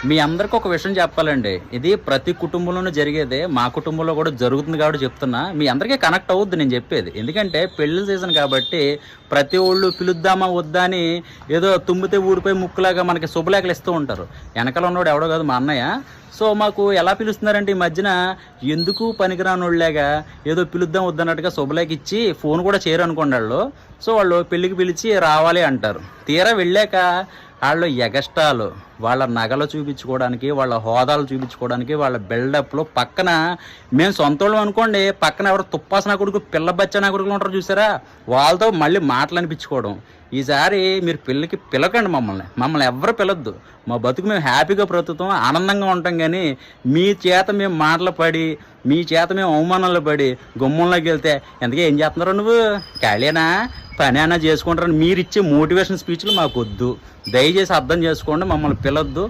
మీ అందరికి ఒక విషయం చెప్పాలండి. ఇది ప్రతి కుటుంబంలోనూ జరిగేదే. మా కుటుంబంలో కూడా జరుగుతుంది కాబట్టి చెప్తున్నా. మీ అందరికీ కనెక్ట్ అవుద్ది నేను చెప్పేది. ఎందుకంటే పెళ్లి సీజన్ కాబట్టి ప్రతి ఒళ్ళు పిలుద్దామా వద్దా అని ఏదో తుమ్మితే ఊడిపోయి ముక్కులాగా మనకి శుభలేఖలు ఇస్తూ ఉంటారు. వెనకాల ఉన్నవాడు ఎవడో కాదు మా అన్నయ్య. సో మాకు ఎలా పిలుస్తున్నారంటే ఈ మధ్యన ఎందుకు పనికిరానోళ్ళేగా ఏదో పిలుద్దాం వద్దన్నట్టుగా శుభలేఖ ఇచ్చి ఫోన్ కూడా చేయరు అనుకోండి వాళ్ళు. సో వాళ్ళు పెళ్ళికి పిలిచి రావాలి అంటారు. తీరా వెళ్ళాక వాళ్ళు ఎగస్ట్రాలు వాళ్ళ నగలు చూపించుకోవడానికి, వాళ్ళ హోదాలు చూపించుకోవడానికి, వాళ్ళ బిల్డప్లు పక్కన మేము సొంతోళ్ళం అనుకోండి, పక్కన ఎవరు తుప్పాసన కొడుకు పిల్ల బచ్చన కొడుకులు ఉంటారు చూసారా, వాళ్ళతో మళ్ళీ మాటలు అనిపించుకోవడం. ఈసారి మీరు పెళ్ళికి పిలకండి మమ్మల్ని ఎవరు పిలవద్దు. మా బతుకు మేము హ్యాపీగా బ్రతుకుతాం, ఆనందంగా ఉంటాం. కానీ మీ చేత మేము మాటలు పడి, మీ చేత మేము అవమానాలు పడి గుమ్మంలోకి వెళ్తే ఎందుకే ఏం చేస్తున్నారో నువ్వు ఖాళీనా పని అయినా చేసుకుంటారని మీరు ఇచ్చే మోటివేషన్ స్పీచ్లు మాకు వద్దు. దయచేసి అర్థం చేసుకోండి, మమ్మల్ని పిలవద్దు.